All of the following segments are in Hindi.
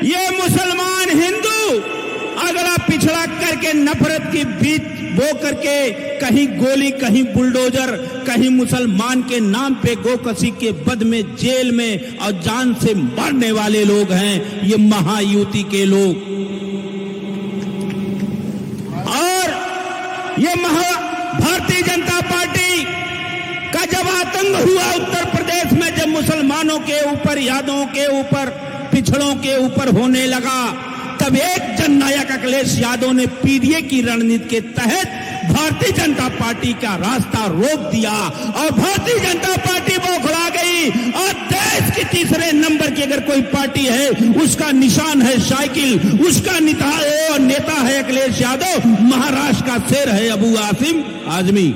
ये मुसलमान हिंदू अगला पिछड़ा करके नफरत की बीज बो करके कहीं गोली, कहीं बुलडोजर, कहीं मुसलमान के नाम पे गोकशी के बद में जेल में और जान से मरने वाले लोग हैं ये महायुति के लोग। और ये भारतीय जनता पार्टी का जब आतंक हुआ उत्तर प्रदेश में, जब मुसलमानों के ऊपर, यादवों के ऊपर, पिछड़ों के ऊपर होने लगा, तब एक जननायक अखिलेश यादव ने पीडीए की रणनीति के तहत भारतीय जनता पार्टी का रास्ता रोक दिया और भारतीय जनता पार्टी बौखला गई। और देश की तीसरे नंबर की अगर कोई पार्टी है उसका निशान है साइकिल, उसका नेता है अखिलेश यादव, महाराष्ट्र का शेर है अबू आसिम आजमी।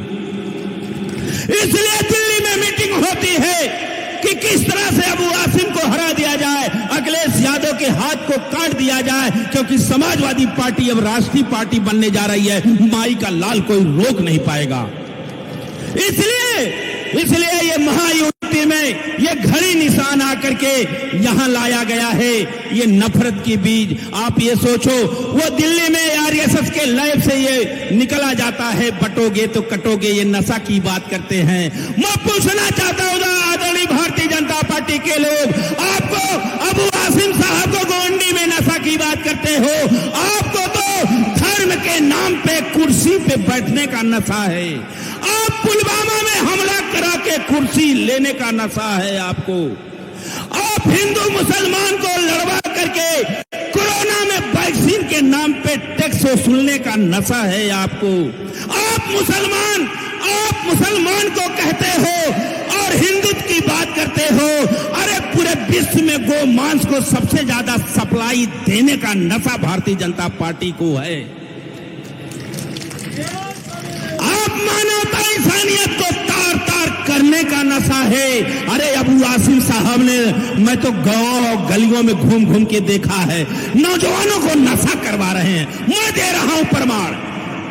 इसलिए दिल्ली में मीटिंग होती है कि किस तरह से अबू आसिम को हरा दिया जाए, अखिलेश यादव के हाथ को काट दिया जाए, क्योंकि समाजवादी पार्टी अब राष्ट्रीय पार्टी बनने जा रही है, माई का लाल कोई रोक नहीं पाएगा। इसलिए ये महायुति में ये घड़ी निशान आकर के यहां लाया गया है, ये नफरत की बीज। आप ये सोचो, वो दिल्ली में आरएसएस के लैब से ये निकला जाता है, बटोगे तो कटोगे, ये नशा की बात करते हैं। मैं पूछना चाहता हूं आदरणीय भारतीय जनता पार्टी के लोग, आपको अबू आसिम साहब को गोंडी में नशा की बात करते हो, आपको तो धर्म के नाम पे कुर्सी पे बैठने का नशा है, आप पुलवामा में हमला करा के कुर्सी लेने का नशा है आपको, आप हिंदू मुसलमान को लड़वा करके कोरोना में वैक्सीन के नाम पे टैक्स वसूलने का नशा है आपको, आप मुसलमान को कहते हो और हिंदुत्व की बात करते हो। अरे पूरे विश्व में गो मांस को सबसे ज्यादा सप्लाई देने का नशा भारतीय जनता पार्टी को है। आप मानवता इंसानियत को तार तार करने का नशा है। अरे अबू आसिम साहब ने, मैं तो गांव और गलियों में घूम घूम के देखा है, नौजवानों को नशा करवा रहे हैं, मैं दे रहा हूं प्रमाण,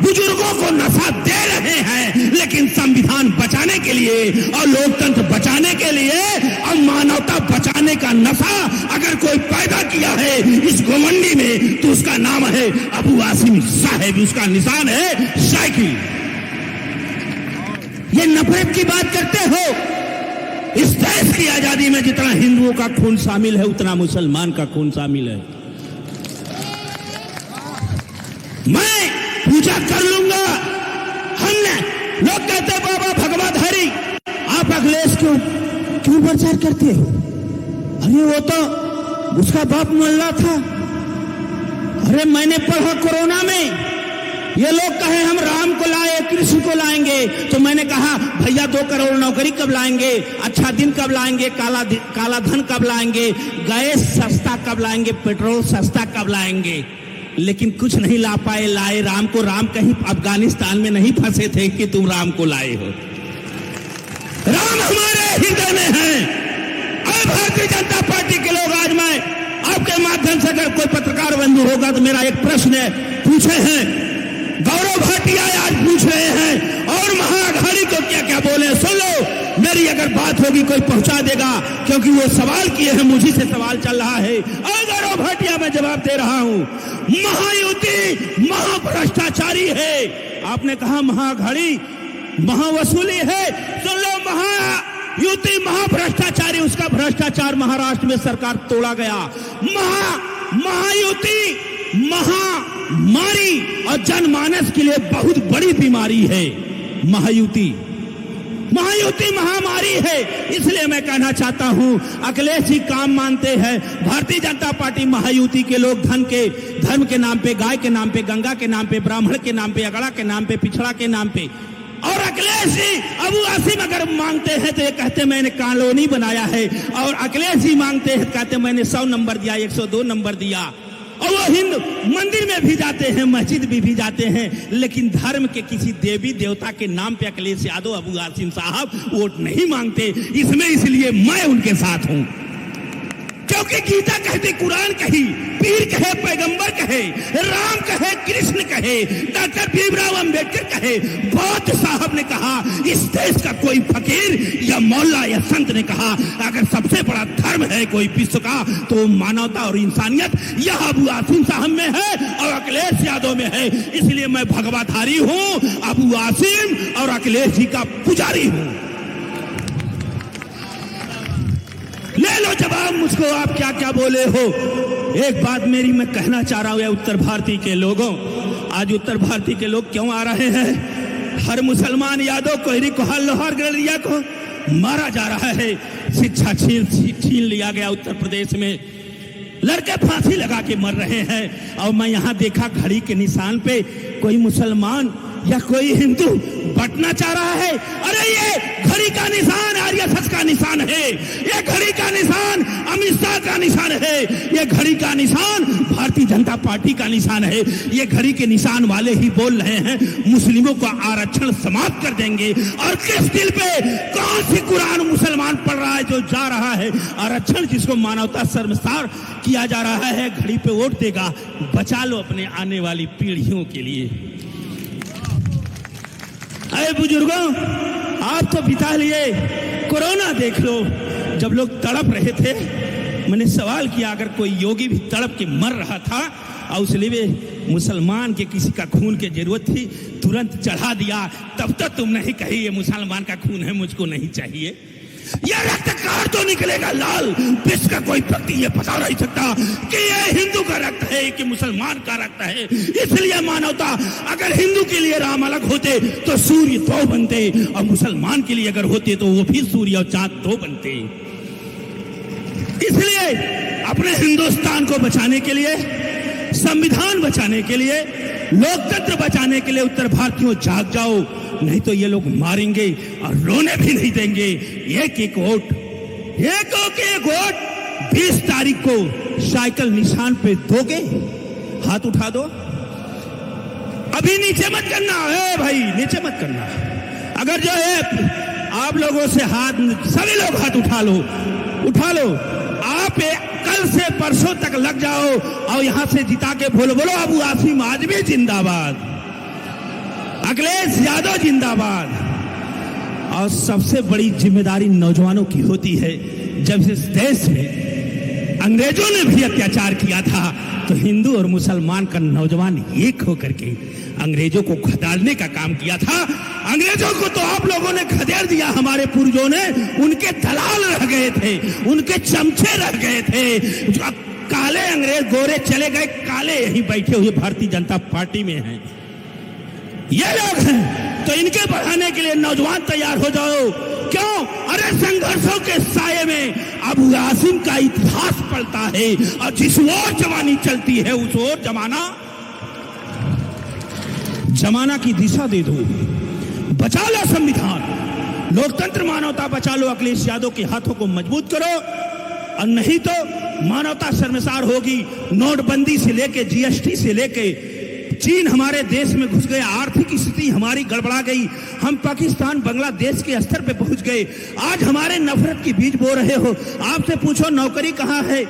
बुजुर्गों को नशा दे रहे हैं, लेकिन संविधान बचाने के लिए और लोकतंत्र बचाने के लिए और मानवता बचाने का नशा अगर कोई पैदा किया है इस घमंडी में तो उसका नाम है अबू आसिम साहब, उसका निशान है साइकिल। ये नफरत की बात करते हो, इस देश की आजादी में जितना हिंदुओं का खून शामिल है उतना मुसलमान का खून शामिल है। मैं पूजा कर लूंगा, हमने लोग कहते बाबा भगवाधारी, आप अखिलेश क्यों प्रचार करते हो? अरे वो तो उसका बाप मोहल्ला था। अरे मैंने पढ़ा कोरोना में ये लोग कहे हम राम को लाए, कृष्ण को लाएंगे, तो मैंने कहा भैया 2 करोड़ नौकरी कब लाएंगे, अच्छा दिन कब लाएंगे, काला धन कब लाएंगे, गैस सस्ता कब लाएंगे, पेट्रोल सस्ता कब लाएंगे, लेकिन कुछ नहीं ला पाए। लाए राम को, राम कहीं अफगानिस्तान में नहीं फंसे थे कि तुम राम को लाए हो, राम हमारे हृदय में है। और भारतीय जनता पार्टी के लोग, आज मैं आपके माध्यम से अगर कोई पत्रकार बंधु होगा तो मेरा एक प्रश्न पूछे हैं, गौरव भाटिया आज पूछ रहे हैं और महाअघाड़ी को क्या क्या बोले, सुन लो, मेरी अगर बात होगी कोई पहुंचा देगा, क्योंकि वो सवाल किए हैं, मुझी से सवाल चल रहा है और गौरव भाटिया मैं जवाब दे रहा हूं। महायुति महाभ्रष्टाचारी है, आपने कहा महाअघाड़ी महावसूली है, सुन लो, महायुति महाभ्रष्टाचारी, उसका भ्रष्टाचार महाराष्ट्र में सरकार तोड़ा गया। महायुति महामारी और जनमानस के लिए बहुत बड़ी बीमारी है महायुति महामारी है। इसलिए मैं कहना चाहता हूं, अखिलेश जी काम मानते हैं, भारतीय जनता पार्टी महायुति के लोग धर्म के नाम पे, गाय के नाम पे, गंगा के नाम पे, ब्राह्मण के नाम पे, अगड़ा के नाम पे, पिछड़ा के नाम पे, और अखिलेश जी अबू आसिम अगर मांगते हैं तो ये कहते मैंने कॉलोनी बनाया है, और अखिलेश जी मांगते हैं कहते मैंने 100 नंबर दिया, 102 नंबर दिया, और वो हिंदू मंदिर में भी जाते हैं, मस्जिद भी जाते हैं, लेकिन धर्म के किसी देवी देवता के नाम पे अखिलेश यादव अबू आसिम साहब वोट नहीं मांगते। इसमें इसलिए मैं उनके साथ हूं, क्योंकि गीता कहती, कुरान कही, पीर कहे, पैगंबर कहे, राम कहे, कृष्ण कहे, डॉक्टर भीमराव अंबेडकर कहे, बौद्ध साहब ने कहा, इस देश का कोई फकीर या मौला या संत ने कहा, अगर सबसे बड़ा धर्म है कोई विश्व का तो मानवता और इंसानियत यह अबू आसिम साहब में है और अखिलेश यादव में है। इसलिए मैं भगवाधारी हूं, अबू आसिम और अखिलेश जी का पुजारी हूं। ले लो जवाब मुझको, आप क्या क्या बोले हो। एक बात मेरी मैं कहना चाह रहा हूं उत्तर भारतीय के लोगों, आज उत्तर भारतीय के लोग क्यों आ रहे हैं? हर मुसलमान यादव कोहरी को, हर लोहार गड़रिया को मारा जा रहा है, शिक्षा छीन लिया गया उत्तर प्रदेश में, लड़के फांसी लगा के मर रहे हैं। और मैं यहाँ देखा घड़ी के निशान पे कोई मुसलमान या कोई हिंदू बटना चाह रहा है। अरे ये घड़ी का निशान आरएसएस का निशान है, ये घड़ी का निशान अमित शाह का निशान है, ये घड़ी का निशान भारतीय जनता पार्टी का निशान है। ये घड़ी के निशान वाले ही बोल रहे हैं मुस्लिमों का आरक्षण समाप्त कर देंगे। और किस दिल पे कौन सी कुरान मुसलमान पढ़ रहा है जो जा रहा है आरक्षण जिसको मानवता शर्मसार किया जा रहा है, घड़ी पे वोट देगा। बचा लो अपने आने वाली पीढ़ियों के लिए। अरे बुजुर्गों, आप तो बिता लिए, कोरोना देख लो, जब लोग तड़प रहे थे, मैंने सवाल किया अगर कोई योगी भी तड़प के मर रहा था और उसलिए मुसलमान के किसी का खून की जरूरत थी, तुरंत चढ़ा दिया, तब तक तुम नहीं कही ये मुसलमान का खून है, मुझको नहीं चाहिए। ये रक्तकार तो निकलेगा लाल, विश्व का कोई व्यक्ति ये बता नहीं सकता कि ये हिंदू का रक्त है कि मुसलमान का रक्त है। इसलिए मानवता, अगर हिंदू के लिए राम अलग होते तो सूर्य दो बनते, और मुसलमान के लिए अगर होते तो वो भी सूर्य और चांद दो बनते। इसलिए अपने हिंदुस्तान को बचाने के लिए, संविधान बचाने के लिए, लोकतंत्र बचाने के लिए उत्तर भारतीयों जाग जाओ, नहीं तो ये लोग मारेंगे और रोने भी नहीं देंगे। एक एक वोट, एक वोट 20 तारीख को साइकिल निशान पे दोगे, हाथ उठा दो। अभी नीचे मत करना है भाई, नीचे मत करना। अगर जो है आप लोगों से हाथ, सभी लोग हाथ उठा लो, उठा लो। आप कल से परसों तक लग जाओ और यहां से जिता के बोलो अबू आसिम आज भी जिंदाबाद, अखिलेश यादव जिंदाबाद। और सबसे बड़ी जिम्मेदारी नौजवानों की होती है। जब इस देश में अंग्रेजों ने भी अत्याचार किया था तो हिंदू और मुसलमान का नौजवान एक होकर के अंग्रेजों को खदेड़ने का काम किया था। अंग्रेजों को तो आप लोगों ने खदेड़ दिया, हमारे पूर्वजों ने, उनके दलाल रह गए थे, उनके चमचे रह गए थे। काले अंग्रेज गोरे चले गए, काले यहीं बैठे हुए भारतीय जनता पार्टी में हैं। ये लोग हैं, तो इनके बढ़ाने के लिए नौजवान तैयार हो जाओ। क्यों? अरे संघर्षों के साये में अबू आसिम का इतिहास पलता है, और जिस ओर जवानी चलती है उस ओर जमाना की दिशा दे दो। बचा लो संविधान, लोकतंत्र, मानवता बचा लो। अखिलेश यादव के हाथों को मजबूत करो, और नहीं तो मानवता शर्मसार होगी। नोटबंदी से लेके, जीएसटी से लेके, चीन हमारे देश में घुस गया, आर्थिक स्थिति हमारी गड़बड़ा गई, हम पाकिस्तान बांग्लादेश के स्तर पे पहुंच गए। आज हमारे नफरत की बीज बो रहे हो। आपसे पूछो नौकरी कहाँ है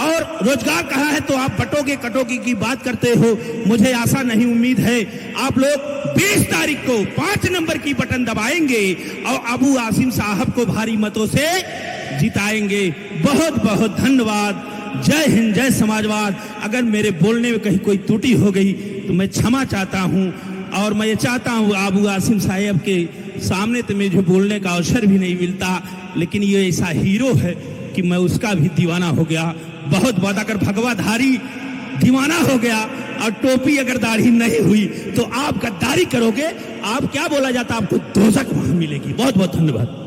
और रोजगार कहाँ है तो आप बटोगे कटोगी की बात करते हो। मुझे आशा नहीं, उम्मीद है आप लोग 20 तारीख को 5 नंबर की बटन दबाएंगे और अबू आसिम साहब को भारी मतों से जिताएंगे। बहुत बहुत धन्यवाद। जय हिंद, जय समाजवाद। अगर मेरे बोलने में कहीं कोई त्रुटि हो गई तो मैं क्षमा चाहता हूं, और मैं ये चाहता हूं अबू आसिम साहब के सामने तो मुझे बोलने का अवसर भी नहीं मिलता, लेकिन ये ऐसा हीरो है कि मैं उसका भी दीवाना हो गया। बहुत बहुत, अगर भगवाधारी दीवाना हो गया और टोपी अगर दाढ़ी नहीं हुई तो आप गद्दारी करोगे। आप क्या बोला जाता, आपको दोजख वहां मिलेगी। बहुत बहुत धन्यवाद।